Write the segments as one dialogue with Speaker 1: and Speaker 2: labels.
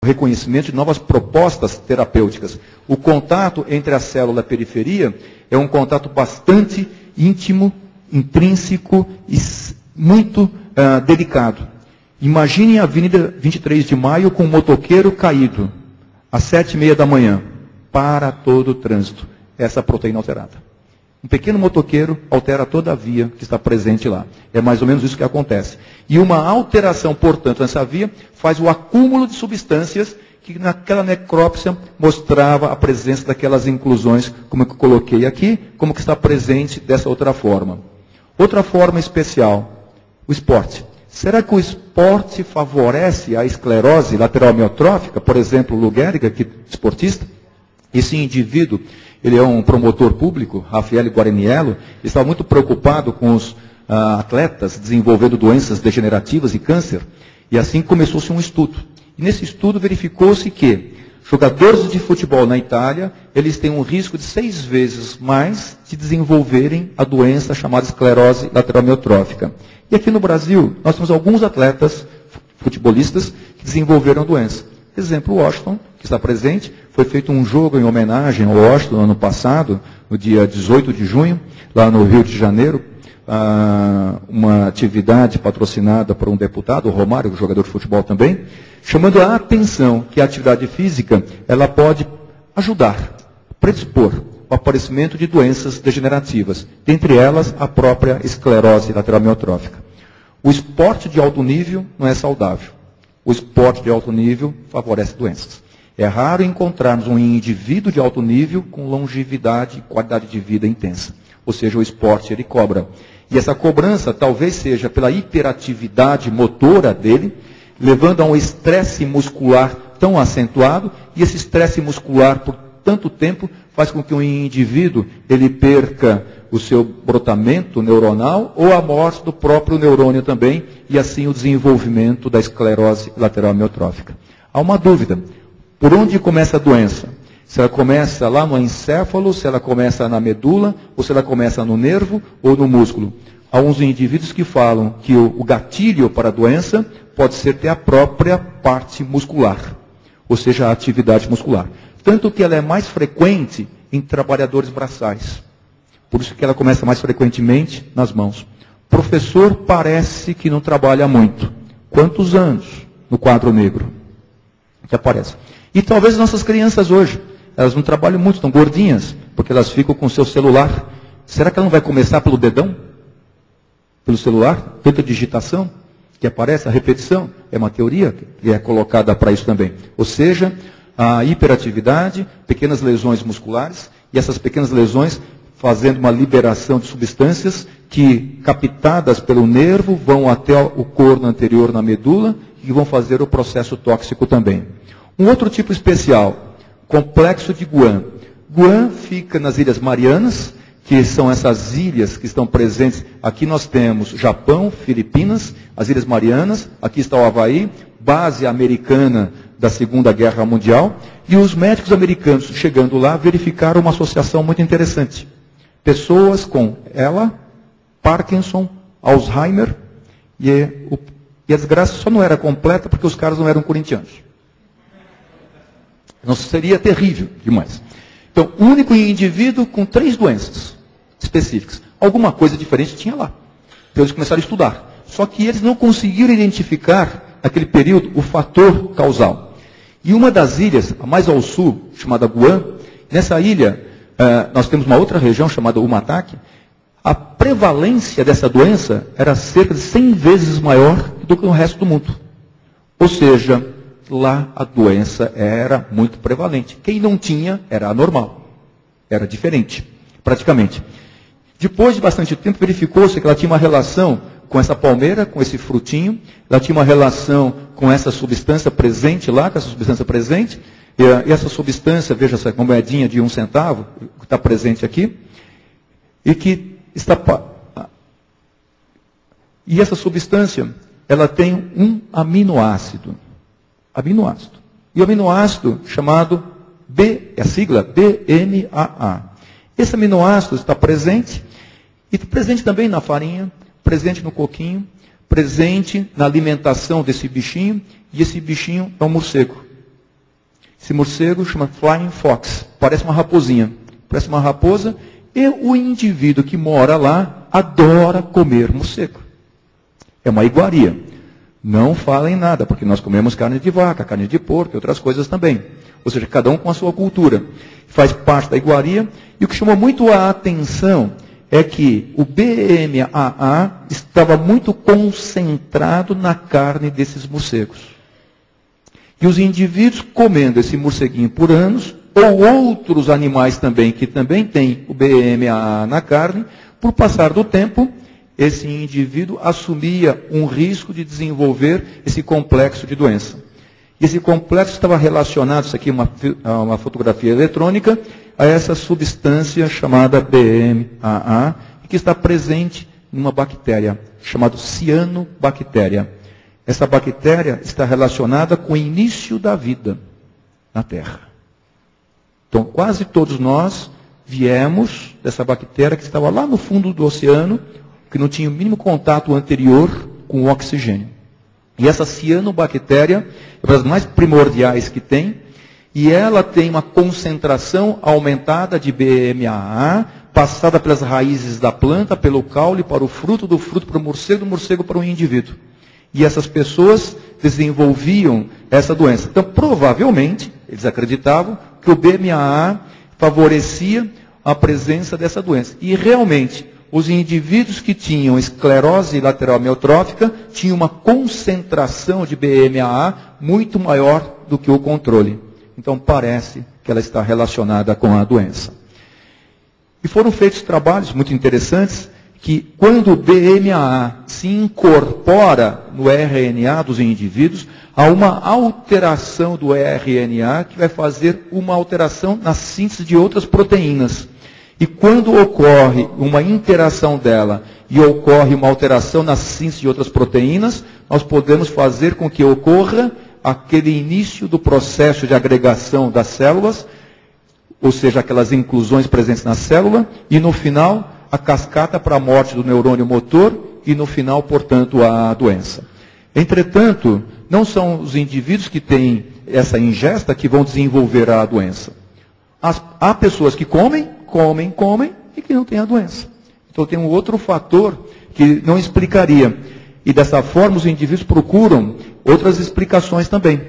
Speaker 1: reconhecimento de novas propostas terapêuticas. O contato entre a célula e a periferia é um contato bastante íntimo, intrínseco e muito delicado. Imagine a Avenida 23 de Maio com um motoqueiro caído, às 7h30 da manhã, para todo o trânsito. Essa proteína alterada. Um pequeno motoqueiro altera toda a via que está presente lá. É mais ou menos isso que acontece. E uma alteração, portanto, nessa via, faz o acúmulo de substâncias que naquela necrópsia mostrava a presença daquelas inclusões, como eu coloquei aqui, como que está presente dessa outra forma. Outra forma especial, o esporte. Será que o esporte favorece a esclerose lateral amiotrófica? Por exemplo, o Lou Gehrig, que é esportista, esse indivíduo, ele é um promotor público, Rafael Guaraniello, estava muito preocupado com os atletas desenvolvendo doenças degenerativas e câncer, e assim começou-se um estudo. E nesse estudo verificou-se que jogadores de futebol na Itália, eles têm um risco de 6 vezes mais de desenvolverem a doença chamada esclerose lateral amiotrófica. E aqui no Brasil, nós temos alguns atletas futebolistas que desenvolveram a doença. Exemplo, o Washington, que está presente, foi feito um jogo em homenagem ao Washington no ano passado, no dia 18 de junho, lá no Rio de Janeiro, uma atividade patrocinada por um deputado, o Romário, jogador de futebol também, chamando a atenção que a atividade física, ela pode ajudar, predispor o aparecimento de doenças degenerativas, dentre elas a própria esclerose lateral amiotrófica. O esporte de alto nível não é saudável. O esporte de alto nível favorece doenças. É raro encontrarmos um indivíduo de alto nível com longevidade e qualidade de vida intensa. Ou seja, o esporte ele cobra. E essa cobrança talvez seja pela hiperatividade motora dele, levando a um estresse muscular tão acentuado, e esse estresse muscular por tanto tempo faz com que um indivíduo ele perca o seu brotamento neuronal ou a morte do próprio neurônio também, e assim o desenvolvimento da esclerose lateral amiotrófica. Há uma dúvida. Por onde começa a doença? Se ela começa lá no encéfalo, se ela começa na medula, ou se ela começa no nervo ou no músculo. Há uns indivíduos que falam que o gatilho para a doença pode ser ter a própria parte muscular, ou seja, a atividade muscular. Tanto que ela é mais frequente em trabalhadores braçais. Por isso que ela começa mais frequentemente nas mãos. Professor parece que não trabalha muito. Quantos anos no quadro negro? Que aparece. E talvez nossas crianças hoje, elas não trabalham muito, estão gordinhas, porque elas ficam com o seu celular. Será que ela não vai começar pelo dedão? Pelo celular? Tanta digitação que aparece, a repetição. É uma teoria que é colocada para isso também. Ou seja, a hiperatividade, pequenas lesões musculares, e essas pequenas lesões fazendo uma liberação de substâncias que, captadas pelo nervo, vão até o corno anterior na medula e vão fazer o processo tóxico também. Um outro tipo especial, complexo de Guam. Guam fica nas Ilhas Marianas, que são essas ilhas que estão presentes. Aqui nós temos Japão, Filipinas, as Ilhas Marianas, aqui está o Havaí, base americana da Segunda Guerra Mundial, e os médicos americanos chegando lá verificaram uma associação muito interessante. Pessoas com ela, Parkinson, Alzheimer, e a desgraça só não era completa porque os caras não eram corintianos. Não seria terrível demais. Então, único indivíduo com 3 doenças específicas. Alguma coisa diferente tinha lá. Então eles começaram a estudar. Só que eles não conseguiram identificar, naquele período, o fator causal. E uma das ilhas, a mais ao sul, chamada Guam, nessa ilha, nós temos uma outra região chamada Umatac, a prevalência dessa doença era cerca de 100 vezes maior do que no resto do mundo. Ou seja, lá a doença era muito prevalente. Quem não tinha era anormal. Era diferente, praticamente. Depois de bastante tempo, verificou-se que ela tinha uma relação com essa palmeira, com esse frutinho, ela tinha uma relação com essa substância presente lá, com essa substância presente, e essa substância, veja essa moedinha de 1 centavo, que está presente aqui, e que está... E essa substância, ela tem um aminoácido. Aminoácido. E o aminoácido chamado a sigla BMAA. Esse aminoácido está presente, e presente também na farinha, presente no coquinho, presente na alimentação desse bichinho, e esse bichinho é um morcego. Esse morcego chama Flying Fox, parece uma raposinha, parece uma raposa, e o indivíduo que mora lá adora comer morcego. É uma iguaria. Não falem nada, porque nós comemos carne de vaca, carne de porco e outras coisas também. Ou seja, cada um com a sua cultura. Faz parte da iguaria. E o que chamou muito a atenção é que o BMAA estava muito concentrado na carne desses morcegos. E os indivíduos comendo esse morceguinho por anos, ou outros animais também, que também têm o BMAA na carne, por passar do tempo, esse indivíduo assumia um risco de desenvolver esse complexo de doença. E esse complexo estava relacionado, isso aqui é uma fotografia eletrônica, a essa substância chamada BMAA, que está presente numa bactéria, chamada cianobactéria. Essa bactéria está relacionada com o início da vida na Terra. Então, quase todos nós viemos dessa bactéria que estava lá no fundo do oceano, que não tinha o mínimo contato anterior com o oxigênio. E essa cianobactéria é uma das mais primordiais que tem, e ela tem uma concentração aumentada de BMAA, passada pelas raízes da planta, pelo caule, para o fruto, do fruto para o morcego, do morcego para o indivíduo. E essas pessoas desenvolviam essa doença. Então, provavelmente, eles acreditavam que o BMAA favorecia a presença dessa doença. E realmente, os indivíduos que tinham esclerose lateral amiotrófica tinham uma concentração de BMAA muito maior do que o controle. Então, parece que ela está relacionada com a doença. E foram feitos trabalhos muito interessantes que, quando o BMAA se incorpora no RNA dos indivíduos, há uma alteração do RNA que vai fazer uma alteração na síntese de outras proteínas. E quando ocorre uma interação dela e ocorre uma alteração na síntese de outras proteínas, nós podemos fazer com que ocorra aquele início do processo de agregação das células, ou seja, aquelas inclusões presentes na célula, e no final, a cascata para a morte do neurônio motor e no final, portanto, a doença. Entretanto, não são os indivíduos que têm essa ingesta que vão desenvolver a doença. Há pessoas que comem e que não têm a doença. Então tem um outro fator que não explicaria. E dessa forma os indivíduos procuram outras explicações também.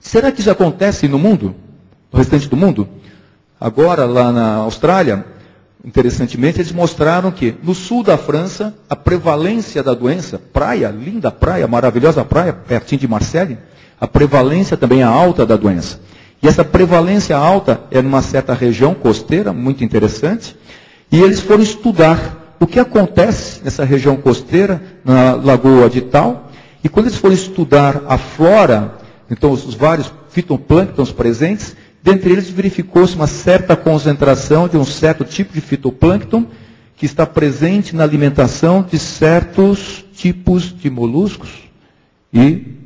Speaker 1: Será que isso acontece no mundo? No restante do mundo? Agora, lá na Austrália, interessantemente, eles mostraram que no sul da França, a prevalência da doença, praia, linda praia, maravilhosa praia, pertinho de Marseille, a prevalência também é alta da doença. E essa prevalência alta é numa certa região costeira, muito interessante, e eles foram estudar o que acontece nessa região costeira, na lagoa de tal, e quando eles foram estudar a flora, então os vários fitoplânctons presentes, dentre eles verificou-se uma certa concentração de um certo tipo de fitoplâncton que está presente na alimentação de certos tipos de moluscos. E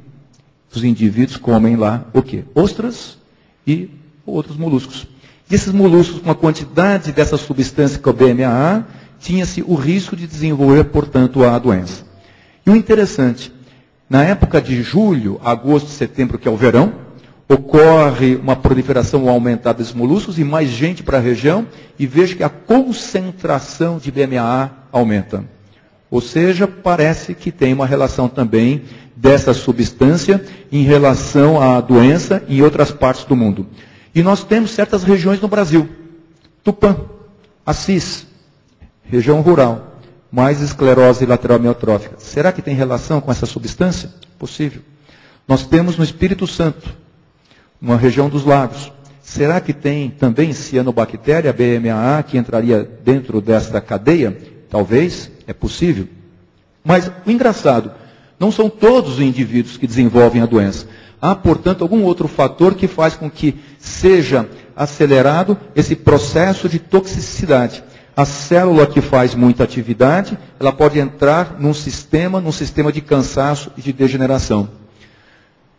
Speaker 1: os indivíduos comem lá o quê? Ostras e outros moluscos. E esses moluscos, com a quantidade dessa substância que é o BMAA, tinha-se o risco de desenvolver, portanto, a doença. E o interessante, na época de julho, agosto, setembro, que é o verão, ocorre uma proliferação aumentada desses moluscos e mais gente para a região, e veja que a concentração de BMAA aumenta. Ou seja, parece que tem uma relação também dessa substância em relação à doença em outras partes do mundo. E nós temos certas regiões no Brasil. Tupã, Assis, região rural, mais esclerose lateral amiotrófica. Será que tem relação com essa substância? Possível. Nós temos no Espírito Santo, uma região dos lagos. Será que tem também cianobactéria, BMAA, que entraria dentro desta cadeia? Talvez, é possível. Mas o engraçado, não são todos os indivíduos que desenvolvem a doença. Há, portanto, algum outro fator que faz com que seja acelerado esse processo de toxicidade. A célula que faz muita atividade, ela pode entrar num sistema de cansaço e de degeneração.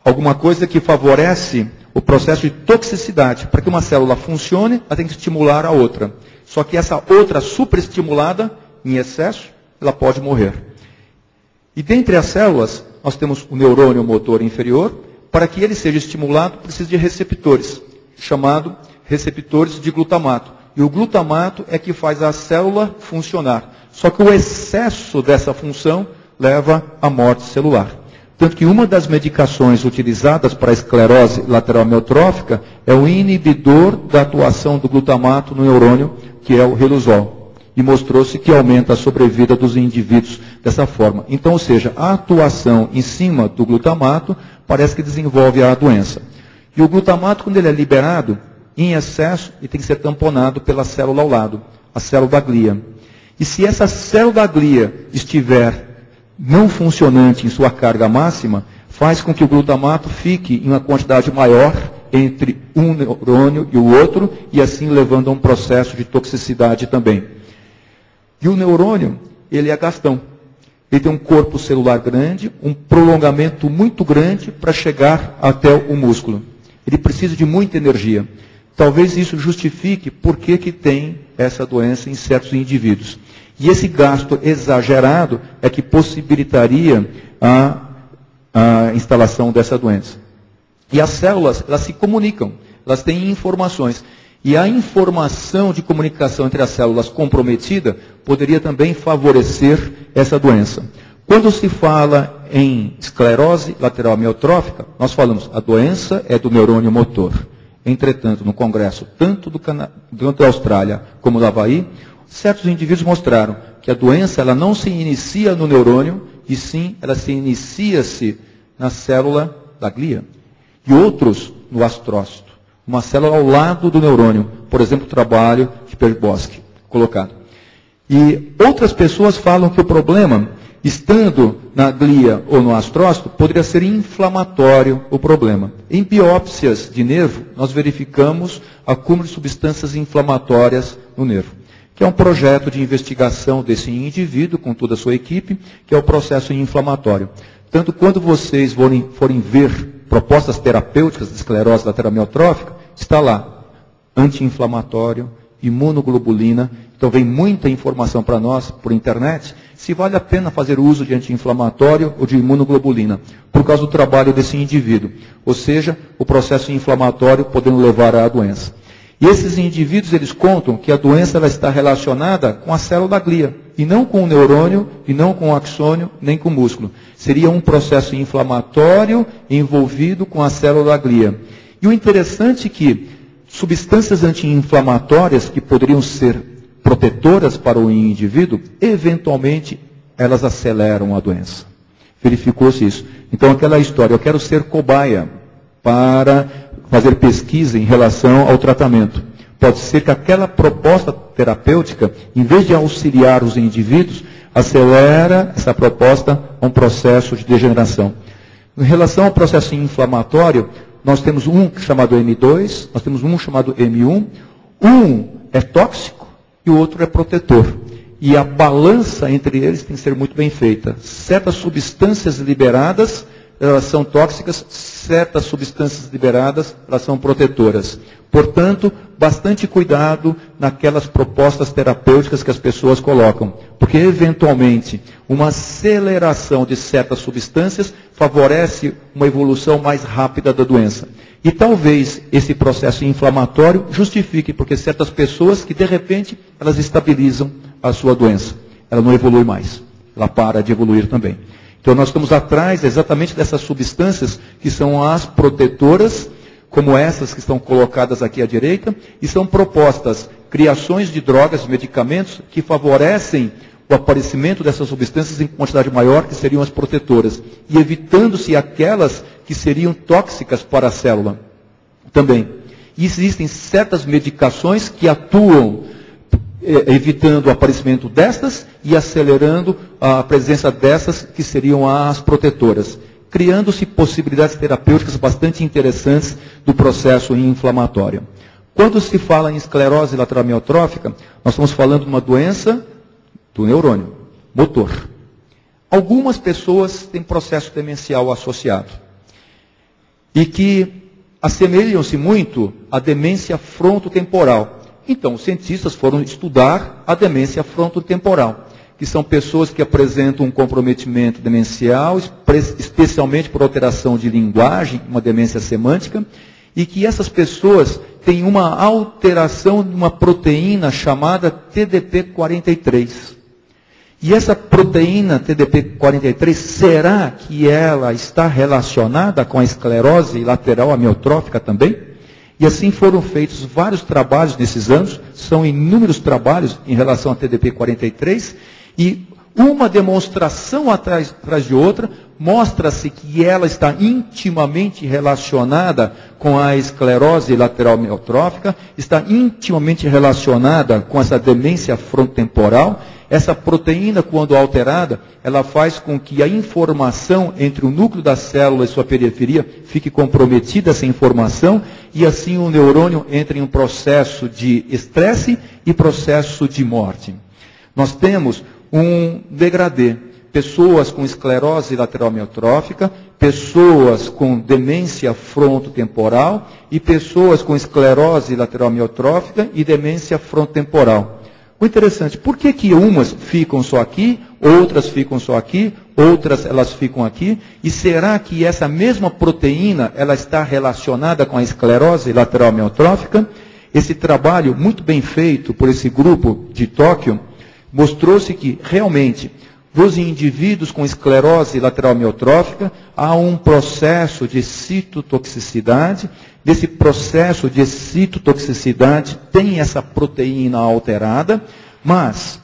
Speaker 1: Alguma coisa que favorece o processo de toxicidade. Para que uma célula funcione, ela tem que estimular a outra. Só que essa outra superestimulada, em excesso, ela pode morrer. E dentre as células, nós temos o neurônio motor inferior, para que ele seja estimulado, precisa de receptores, chamado receptores de glutamato. E o glutamato é que faz a célula funcionar. Só que o excesso dessa função leva à morte celular. Tanto que uma das medicações utilizadas para a esclerose lateral amiotrófica é o inibidor da atuação do glutamato no neurônio, que é o Riluzol. E mostrou-se que aumenta a sobrevida dos indivíduos dessa forma. Então, ou seja, a atuação em cima do glutamato parece que desenvolve a doença. E o glutamato, quando ele é liberado, em excesso, ele tem que ser tamponado pela célula ao lado, a célula da glia. E se essa célula da glia estiver não funcionante em sua carga máxima, faz com que o glutamato fique em uma quantidade maior entre um neurônio e o outro, e assim levando a um processo de toxicidade também. E o neurônio, ele é gastão. Ele tem um corpo celular grande, um prolongamento muito grande para chegar até o músculo. Ele precisa de muita energia. Talvez isso justifique por que tem essa doença em certos indivíduos. E esse gasto exagerado é que possibilitaria a instalação dessa doença. E as células, elas se comunicam, elas têm informações. E a informação de comunicação entre as células comprometida poderia também favorecer essa doença. Quando se fala em esclerose lateral amiotrófica, nós falamos a doença é do neurônio motor. Entretanto, no congresso, tanto da Austrália como do Havaí, certos indivíduos mostraram que a doença ela não se inicia no neurônio, e sim ela se inicia-se na célula da glia. E outros no astrócito, uma célula ao lado do neurônio, por exemplo, o trabalho de Perboski, colocado. E outras pessoas falam que o problema, estando na glia ou no astrócito, poderia ser inflamatório o problema. Em biópsias de nervo, nós verificamos acúmulo de substâncias inflamatórias no nervo, que é um projeto de investigação desse indivíduo, com toda a sua equipe, que é o processo inflamatório. Tanto quando vocês forem ver propostas terapêuticas de esclerose lateral amiotrófica, está lá, anti-inflamatório, imunoglobulina. Então vem muita informação para nós, por internet, se vale a pena fazer uso de anti-inflamatório ou de imunoglobulina, por causa do trabalho desse indivíduo. Ou seja, o processo inflamatório podendo levar à doença. E esses indivíduos, eles contam que a doença ela está relacionada com a célula da glia, e não com o neurônio, e não com o axônio, nem com o músculo. Seria um processo inflamatório envolvido com a célula da glia. E o interessante é que substâncias anti-inflamatórias que poderiam ser protetoras para o indivíduo, eventualmente elas aceleram a doença. Verificou-se isso. Então aquela história, eu quero ser cobaia para fazer pesquisa em relação ao tratamento. Pode ser que aquela proposta terapêutica, em vez de auxiliar os indivíduos, acelera essa proposta a um processo de degeneração. Em relação ao processo inflamatório, nós temos um chamado M2, nós temos um chamado M1. Um é tóxico e o outro é protetor. E a balança entre eles tem que ser muito bem feita. Certas substâncias liberadas, elas são tóxicas, certas substâncias liberadas, elas são protetoras. Portanto, bastante cuidado naquelas propostas terapêuticas que as pessoas colocam, porque eventualmente uma aceleração de certas substâncias favorece uma evolução mais rápida da doença. E talvez esse processo inflamatório justifique, porque certas pessoas que de repente elas estabilizam a sua doença, ela não evolui mais, ela para de evoluir também. Então nós estamos atrás exatamente dessas substâncias que são as protetoras, como essas que estão colocadas aqui à direita, e são propostas criações de drogas, medicamentos, que favorecem o aparecimento dessas substâncias em quantidade maior, que seriam as protetoras, e evitando-se aquelas que seriam tóxicas para a célula também. E existem certas medicações que atuam evitando o aparecimento destas e acelerando a presença dessas que seriam as protetoras, criando-se possibilidades terapêuticas bastante interessantes do processo inflamatório. Quando se fala em esclerose lateral amiotrófica, nós estamos falando de uma doença do neurônio motor. Algumas pessoas têm processo demencial associado e que assemelham-se muito à demência frontotemporal. Então, os cientistas foram estudar a demência frontotemporal, que são pessoas que apresentam um comprometimento demencial, especialmente por alteração de linguagem, uma demência semântica, e que essas pessoas têm uma alteração de uma proteína chamada TDP-43. E essa proteína TDP-43, será que ela está relacionada com a esclerose lateral amiotrófica também? E assim foram feitos vários trabalhos nesses anos, são inúmeros trabalhos em relação a TDP-43, e uma demonstração atrás de outra, mostra-se que ela está intimamente relacionada com a esclerose lateral amiotrófica, está intimamente relacionada com essa demência frontotemporal. Essa proteína, quando alterada, ela faz com que a informação entre o núcleo da célula e sua periferia fique comprometida, essa informação, e assim o neurônio entra em um processo de estresse e processo de morte. Nós temos um degradê. Pessoas com esclerose lateral amiotrófica, pessoas com demência frontotemporal e pessoas com esclerose lateral amiotrófica e demência frontotemporal. O interessante, por que umas ficam só aqui, outras ficam só aqui, outras elas ficam aqui? E será que essa mesma proteína ela está relacionada com a esclerose lateral amiotrófica? Esse trabalho muito bem feito por esse grupo de Tóquio mostrou-se que realmente nos indivíduos com esclerose lateral amiotrófica há um processo de citotoxicidade. Desse processo de citotoxicidade tem essa proteína alterada, mas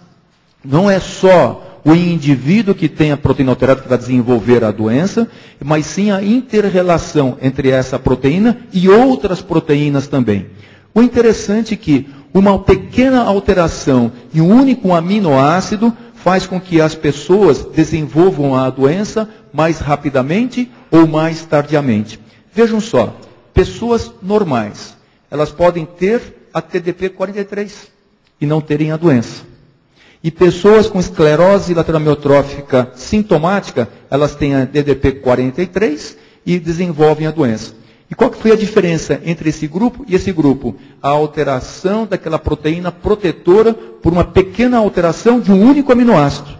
Speaker 1: não é só o indivíduo que tem a proteína alterada que vai desenvolver a doença, mas sim a inter-relação entre essa proteína e outras proteínas também. O interessante é que uma pequena alteração em um único aminoácido faz com que as pessoas desenvolvam a doença mais rapidamente ou mais tardiamente. Vejam só, pessoas normais, elas podem ter a TDP-43 e não terem a doença. E pessoas com esclerose lateral amiotrófica sintomática, elas têm a TDP-43 e desenvolvem a doença. E qual que foi a diferença entre esse grupo e esse grupo? A alteração daquela proteína protetora por uma pequena alteração de um único aminoácido.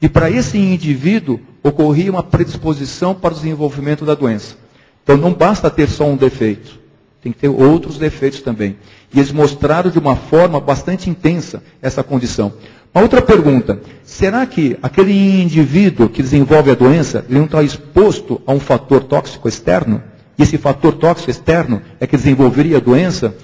Speaker 1: E para esse indivíduo ocorria uma predisposição para o desenvolvimento da doença. Então não basta ter só um defeito, tem que ter outros defeitos também. E eles mostraram de uma forma bastante intensa essa condição. Uma outra pergunta, será que aquele indivíduo que desenvolve a doença, ele não está exposto a um fator tóxico externo? E esse fator tóxico externo é que desenvolveria a doença?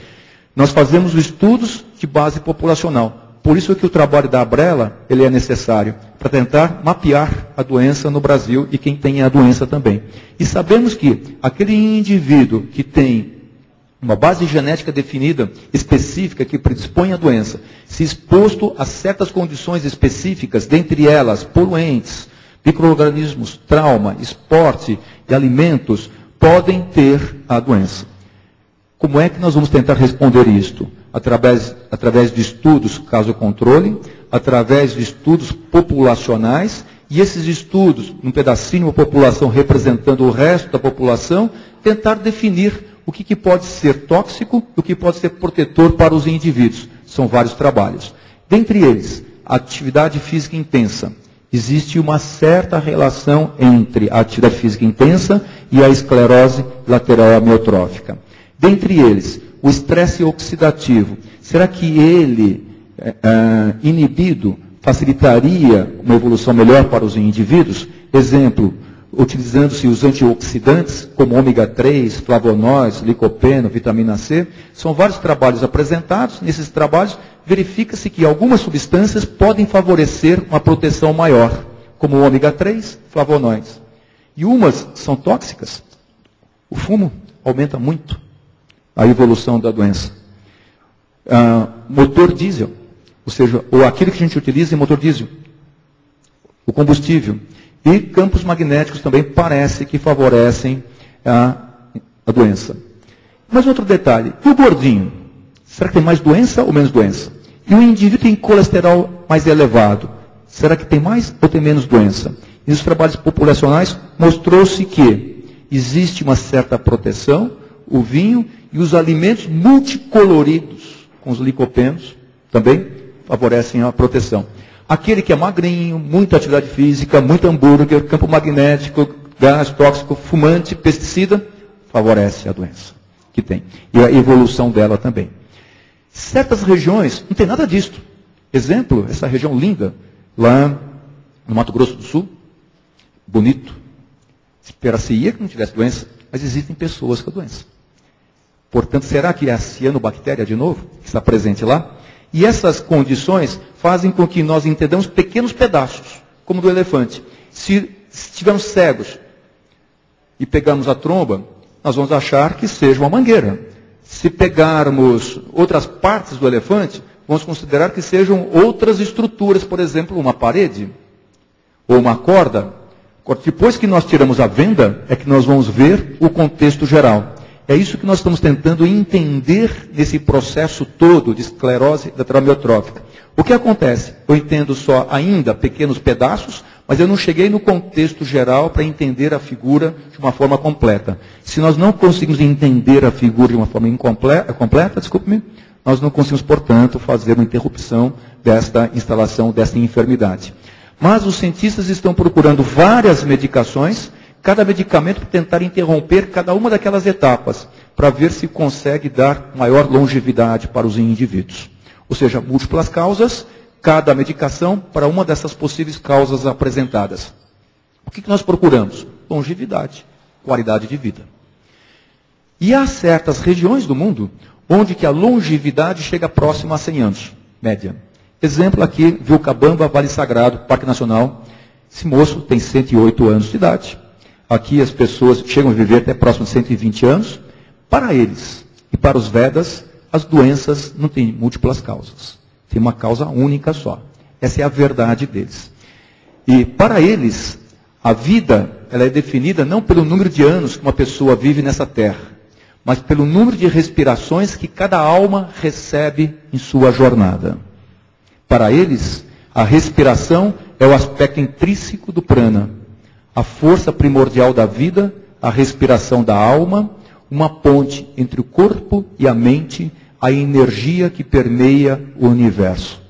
Speaker 1: Nós fazemos estudos de base populacional. Por isso que o trabalho da Abrela ele é necessário, para tentar mapear a doença no Brasil e quem tem a doença também. E sabemos que aquele indivíduo que tem uma base genética definida, específica, que predispõe à doença, se exposto a certas condições específicas, dentre elas poluentes, micro-organismos, trauma, esporte e alimentos, podem ter a doença. Como é que nós vamos tentar responder isto? Através de estudos caso-controle, através de estudos populacionais, e esses estudos, num pedacinho da população representando o resto da população, tentar definir o que pode ser tóxico e o que pode ser protetor para os indivíduos. São vários trabalhos. Dentre eles, a atividade física intensa. Existe uma certa relação entre a atividade física intensa e a esclerose lateral amiotrófica. Dentre eles, o estresse oxidativo. Será que ele, inibido, facilitaria uma evolução melhor para os indivíduos? Exemplo, utilizando-se os antioxidantes, como ômega 3, flavonoides, licopeno, vitamina C. São vários trabalhos apresentados. Nesses trabalhos, verifica-se que algumas substâncias podem favorecer uma proteção maior, como o ômega 3, flavonoides. E umas são tóxicas. O fumo aumenta muito a evolução da doença. Motor diesel, ou seja, ou aquilo que a gente utiliza em motor diesel, o combustível. E campos magnéticos também parece que favorecem a doença. Mas outro detalhe, e o gordinho? Será que tem mais doença ou menos doença? E o indivíduo tem colesterol mais elevado? Será que tem mais ou tem menos doença? E nos trabalhos populacionais mostrou-se que existe uma certa proteção, o vinho e os alimentos multicoloridos, com os licopenos, também favorecem a proteção. Aquele que é magrinho, muita atividade física, muito hambúrguer, campo magnético, gás tóxico, fumante, pesticida, favorece a doença que tem. E a evolução dela também. Certas regiões não tem nada disso. Exemplo, essa região linda, lá no Mato Grosso do Sul, bonito. Espera-se-ia que não tivesse doença, mas existem pessoas com a doença. Portanto, será que é a cianobactéria de novo, que está presente lá? E essas condições fazem com que nós entendamos pequenos pedaços, como do elefante. Se estivermos cegos e pegarmos a tromba, nós vamos achar que seja uma mangueira. Se pegarmos outras partes do elefante, vamos considerar que sejam outras estruturas, por exemplo, uma parede ou uma corda. Depois que nós tiramos a venda, é que nós vamos ver o contexto geral. É isso que nós estamos tentando entender nesse processo todo de esclerose lateral amiotrófica. O que acontece? Eu entendo só ainda pequenos pedaços, mas eu não cheguei no contexto geral para entender a figura de uma forma completa. Se nós não conseguimos entender a figura de uma forma completa, desculpe-me, nós não conseguimos, portanto, fazer uma interrupção desta instalação, desta enfermidade. Mas os cientistas estão procurando várias medicações, cada medicamento para tentar interromper cada uma daquelas etapas, para ver se consegue dar maior longevidade para os indivíduos. Ou seja, múltiplas causas, cada medicação para uma dessas possíveis causas apresentadas. O que nós procuramos? Longevidade, qualidade de vida. E há certas regiões do mundo onde que a longevidade chega próxima a 100 anos, média. Exemplo aqui, Vilcabamba, Vale Sagrado, Parque Nacional. Esse moço tem 108 anos de idade. Aqui as pessoas chegam a viver até próximo de 120 anos. Para eles e para os Vedas, as doenças não têm múltiplas causas. Tem uma causa única só. Essa é a verdade deles. E para eles, a vida ela é definida não pelo número de anos que uma pessoa vive nessa terra, mas pelo número de respirações que cada alma recebe em sua jornada. Para eles, a respiração é o aspecto intrínseco do prana. A força primordial da vida, a respiração da alma, uma ponte entre o corpo e a mente, a energia que permeia o universo.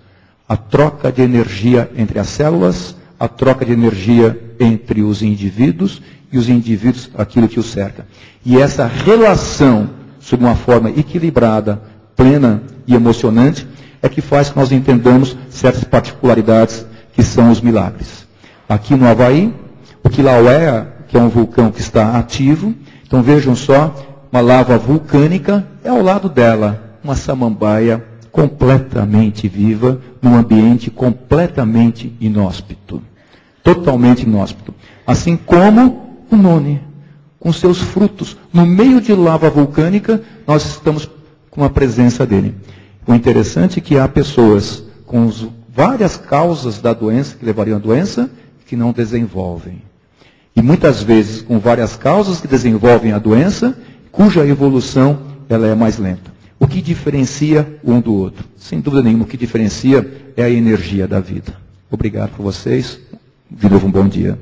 Speaker 1: A troca de energia entre as células, a troca de energia entre os indivíduos e os indivíduos, aquilo que os cerca. E essa relação, sob uma forma equilibrada, plena e emocionante, é que faz que nós entendamos certas particularidades que são os milagres. Aqui no Havaí, o Kilauea, que é um vulcão que está ativo, então vejam só, uma lava vulcânica, é ao lado dela uma samambaia completamente viva, num ambiente completamente inóspito. Totalmente inóspito. Assim como o Noni, com seus frutos. No meio de lava vulcânica, nós estamos com a presença dele. O interessante é que há pessoas com várias causas da doença, que levariam à doença, que não desenvolvem. E muitas vezes com várias causas que desenvolvem a doença, cuja evolução ela é mais lenta. O que diferencia um do outro? Sem dúvida nenhuma, o que diferencia é a energia da vida. Obrigado por vocês. De novo, um bom dia.